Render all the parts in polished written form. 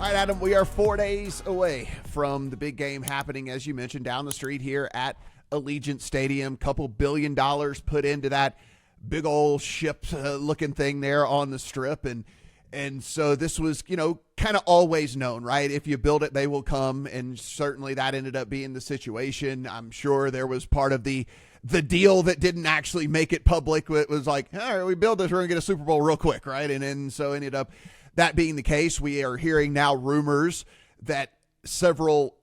All right, Adam, we are 4 days away from the big game happening, as you mentioned, down the street here at Allegiant Stadium. Couple $1 billion put into that big old ship looking thing there on the strip. And so this was, kind of always known, right? If you build it, they will come. And certainly that ended up being the situation. I'm sure there was part of the deal that didn't actually make it public. It was like, all right, we build this, we're going to get a Super Bowl real quick, right? And so ended up that being the case. We are hearing now rumors that several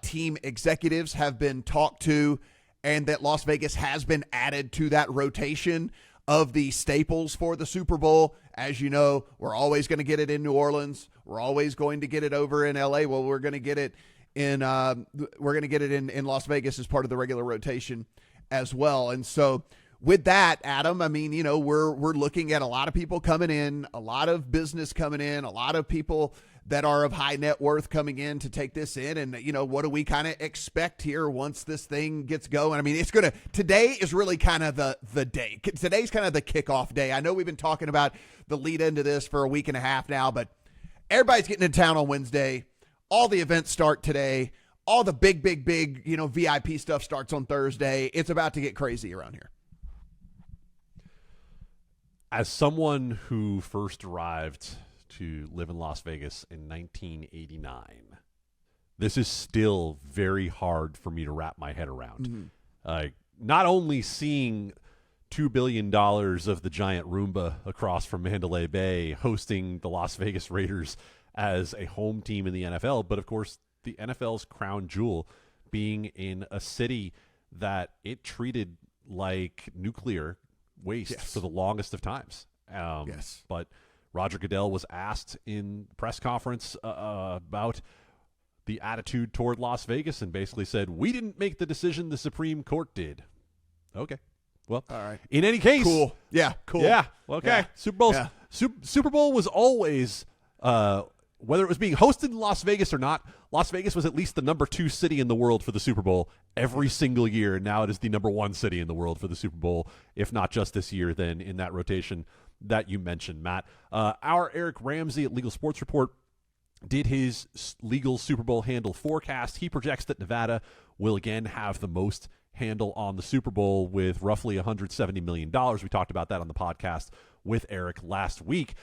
team executives have been talked to and that Las Vegas has been added to that rotation of the staples for the Super Bowl. As you know, we're always going to get it in New Orleans. We're always going to get it over in LA. Well, we're going to get it in Las Vegas as part of the regular rotation as well. And so with that, Adam, I mean, we're looking at a lot of people coming in, a lot of business coming in, a lot of people that are of high net worth coming in to take this in. And, what do we kind of expect here once this thing gets going? I mean, today is really kind of the day. Today's kind of the kickoff day. I know we've been talking about the lead into this for a week and a half now, but everybody's getting into town on Wednesday. All the events start today. All the big, VIP stuff starts on Thursday. It's about to get crazy around here. As someone who first arrived to live in Las Vegas in 1989, this is still very hard for me to wrap my head around. Mm-hmm. Not only seeing $2 billion of the giant Roomba across from Mandalay Bay hosting the Las Vegas Raiders as a home team in the NFL, but of course the NFL's crown jewel being in a city that it treated like nuclear waste for the longest of times. But Roger Goodell was asked in press conference about the attitude toward Las Vegas and basically said, we didn't make the decision, the Supreme Court did. Okay. Well, all right. In any case. Cool. Yeah, cool. Yeah. Okay. Yeah. Super Bowl was always, whether it was being hosted in Las Vegas or not, Las Vegas was at least the number 2 city in the world for the Super Bowl every single year. And now it is the number 1 city in the world for the Super Bowl, if not just this year, then in that rotation that you mentioned, Matt. Our Eric Ramsey at Legal Sports Report did his legal Super Bowl handle forecast. He projects that Nevada will again have the most handle on the Super Bowl with roughly $170 million. We talked about that on the podcast with Eric last week.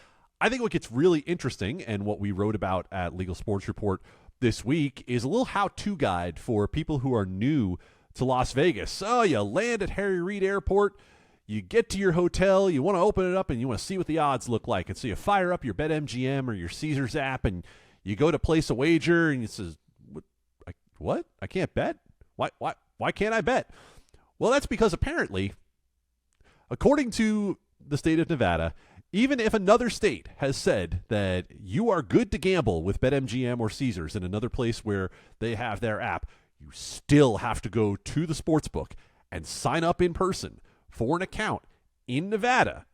I think what gets really interesting and what we wrote about at Legal Sports Report this week is a little how-to guide for people who are new to Las Vegas. So you land at Harry Reid Airport, you get to your hotel, you want to open it up and you want to see what the odds look like. And so you fire up your BetMGM or your Caesars app and you go to place a wager and it says, what? I can't bet? Why can't I bet? Well, that's because apparently, according to the state of Nevada, even if another state has said that you are good to gamble with BetMGM or Caesars in another place where they have their app, you still have to go to the sportsbook and sign up in person for an account in Nevada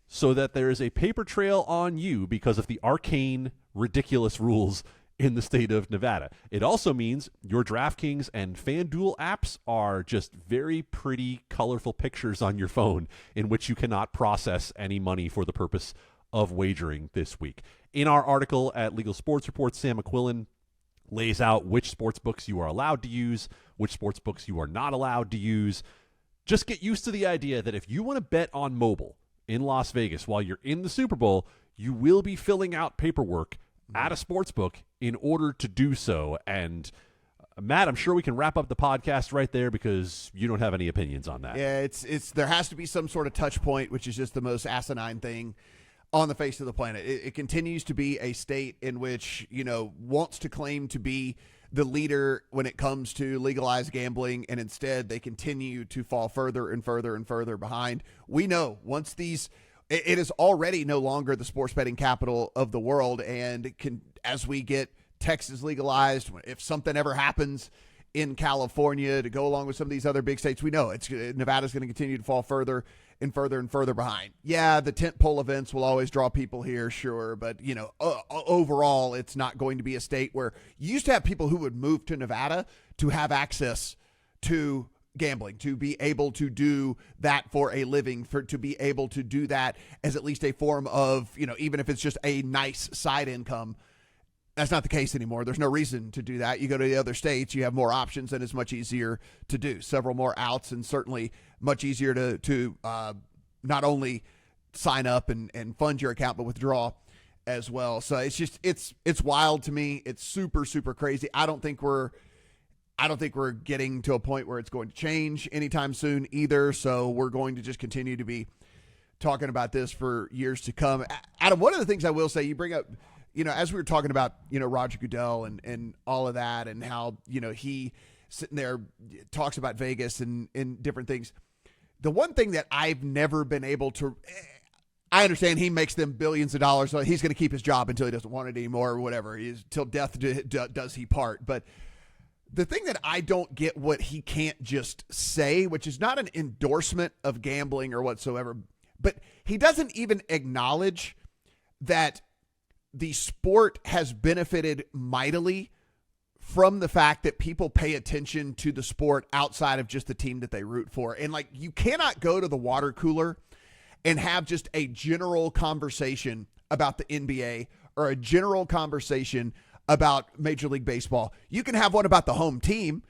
so that there is a paper trail on you because of the arcane, ridiculous rules in the state of Nevada. It also means your DraftKings and FanDuel apps are just very pretty, colorful pictures on your phone in which you cannot process any money for the purpose of wagering this week. In our article at Legal Sports Report, Sam McQuillan lays out which sports books you are allowed to use, which sports books you are not allowed to use. Just get used to the idea that if you want to bet on mobile in Las Vegas while you're in the Super Bowl, you will be filling out paperwork at a sports book in order to do so. And Matt, I'm sure we can wrap up the podcast right there because you don't have any opinions on that. Yeah, it's there has to be some sort of touch point, which is just the most asinine thing on the face of the planet. It continues to be a state in which, wants to claim to be the leader when it comes to legalized gambling, and instead they continue to fall further and further and further behind. We know once it is already no longer the sports betting capital of the world, and as we get Texas legalized, if something ever happens in California to go along with some of these other big states, we know Nevada's going to continue to fall further and further and further behind. Yeah, the tentpole events will always draw people here, sure, but overall, it's not going to be a state where you used to have people who would move to Nevada to have access to gambling, to be able to do that for a living, to be able to do that as at least a form of, even if it's just a nice side income. That's not the case anymore. There's no reason to do that. You go to the other states, you have more options, and it's much easier to do. Several more outs, and certainly much easier to not only sign up and fund your account, but withdraw as well. So it's just it's wild to me. It's super, super crazy. I don't think we're getting to a point where it's going to change anytime soon either. So we're going to just continue to be talking about this for years to come. Adam, one of the things I will say, you bring up, as we were talking about, Roger Goodell and all of that, and how, he sitting there talks about Vegas and different things. The one thing that I've never been able to, I understand he makes them billions of dollars, so he's going to keep his job until he doesn't want it anymore or whatever. Till death does he part. But the thing that I don't get what he can't just say, which is not an endorsement of gambling or whatsoever, but he doesn't even acknowledge that the sport has benefited mightily from the fact that people pay attention to the sport outside of just the team that they root for. And you cannot go to the water cooler and have just a general conversation about the NBA or a general conversation about Major League Baseball. You can have one about the home team.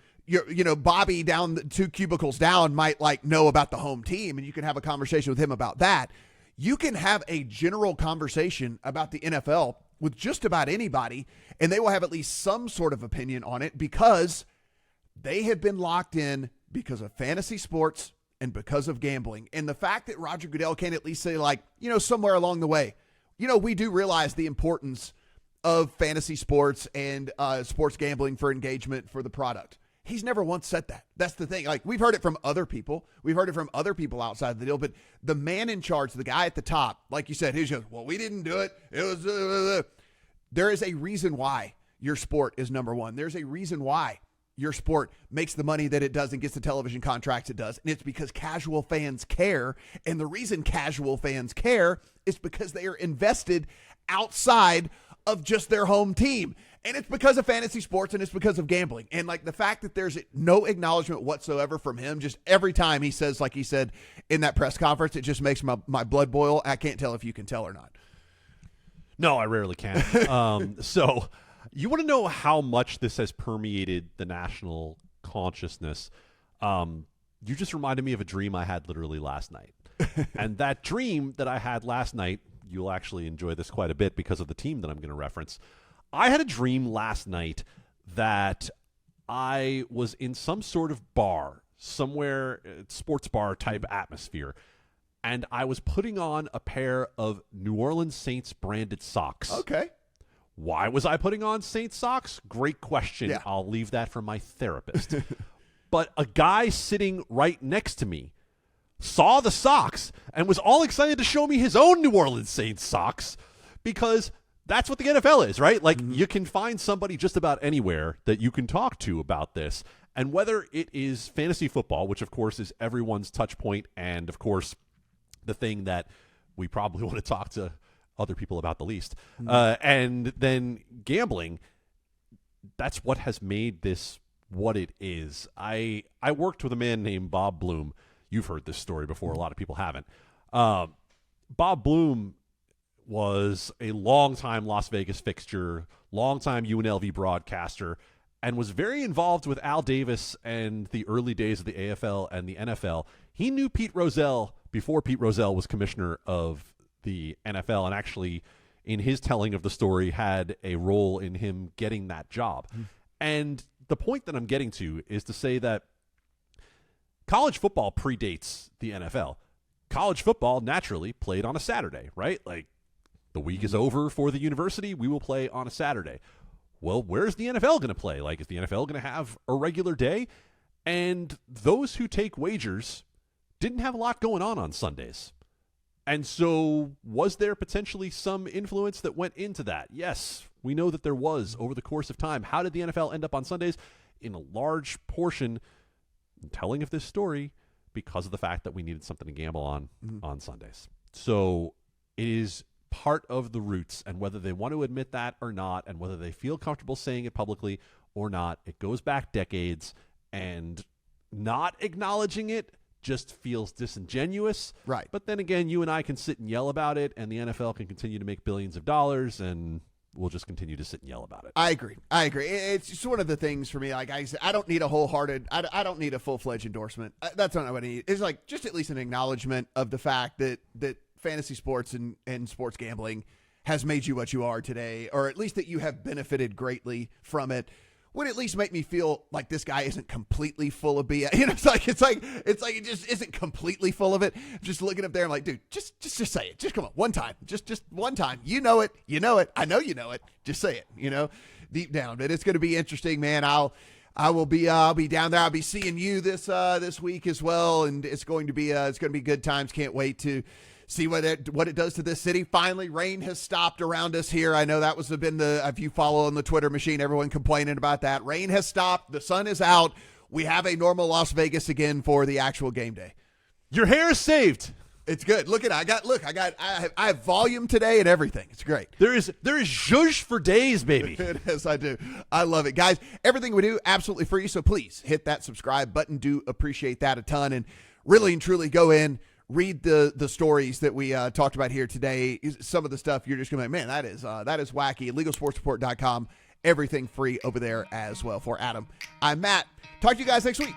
Bobby down 2 cubicles down might know about the home team, and you can have a conversation with him about that. You can have a general conversation about the NFL with just about anybody, and they will have at least some sort of opinion on it because they have been locked in because of fantasy sports and because of gambling. And the fact that Roger Goodell can at least say, somewhere along the way, we do realize the importance of fantasy sports and sports gambling for engagement for the product. He's never once said that. That's the thing. We've heard it from other people. We've heard it from other people outside the deal, but the man in charge, the guy at the top, like you said, he goes, well, we didn't do it. It was, There is a reason why your sport is number one. There's a reason why your sport makes the money that it does and gets the television contracts it does. And it's because casual fans care. And the reason casual fans care is because they are invested outside of just their home team. And it's because of fantasy sports, and it's because of gambling. And the fact that there's no acknowledgement whatsoever from him, just every time he says, like he said in that press conference, it just makes my blood boil. I can't tell if you can tell or not. No, I rarely can. So you want to know how much this has permeated the national consciousness. You just reminded me of a dream I had literally last night. And that dream that I had last night, you'll actually enjoy this quite a bit because of the team that I'm going to reference. I had a dream last night that I was in some sort of bar, somewhere, sports bar type atmosphere, and I was putting on a pair of New Orleans Saints branded socks. Okay. Why was I putting on Saints socks? Great question. Yeah. I'll leave that for my therapist. But a guy sitting right next to me saw the socks and was all excited to show me his own New Orleans Saints socks because that's what the NFL is, right? You can find somebody just about anywhere that you can talk to about this. And whether it is fantasy football, which of course is everyone's touch point, and of course the thing that we probably want to talk to other people about the least, and then gambling, that's what has made this what it is. I worked with a man named Bob Bloom. You've heard this story before. A lot of people haven't. Bob Bloom was a longtime Las Vegas fixture, longtime UNLV broadcaster, and was very involved with Al Davis and the early days of the AFL and the NFL. He knew Pete Rozelle before Pete Rozelle was commissioner of the NFL, and actually, in his telling of the story, had a role in him getting that job. And the point that I'm getting to is to say that college football predates the NFL. College football naturally played on a Saturday, right? The week is over for the university, we will play on a Saturday. Well, where's the NFL going to play? Is the NFL going to have a regular day? And those who take wagers didn't have a lot going on Sundays. And so was there potentially some influence that went into that? Yes, we know that there was over the course of time. How did the NFL end up on Sundays? In a large portion, telling of this story, because of the fact that we needed something to gamble on Sundays. So it is part of the roots, and whether they want to admit that or not, and whether they feel comfortable saying it publicly or not, it goes back decades, and not acknowledging it just feels disingenuous. Right. But then again, you and I can sit and yell about it, and the NFL can continue to make billions of dollars, and we'll just continue to sit and yell about it. I agree. It's just one of the things for me. Like I said, I don't need a I don't need a full-fledged endorsement. That's not what I need. It's like just at least an acknowledgement of the fact that fantasy sports and sports gambling has made you what you are today, or at least that you have benefited greatly from it. Would at least make me feel like this guy isn't completely full of BS. You know, it's like it just isn't completely full of it. Just looking up there, I'm like, dude, just say it. Just come on, one time, just one time. You know it. I know you know it. Just say it. You know, deep down. But it's going to be interesting, man. I'll be down there. I'll be seeing you this week as well, and it's going to be good times. Can't wait to see what it does to this city. Finally, rain has stopped around us here. I know that was been if you follow on the Twitter machine, everyone complaining about that. Rain has stopped. The sun is out. We have a normal Las Vegas again for the actual game day. Your hair is saved. It's good. Look at it. I have volume today and everything. It's great. There is zhuzh for days, baby. It is. I do. I love it, guys. Everything we do absolutely free. So please hit that subscribe button. Do appreciate that a ton, and really and truly go in. Read the stories that we talked about here today. Some of the stuff you're just going to be like, man, that is wacky. LegalSportsReport.com. Everything free over there as well. For Adam, I'm Matt. Talk to you guys next week.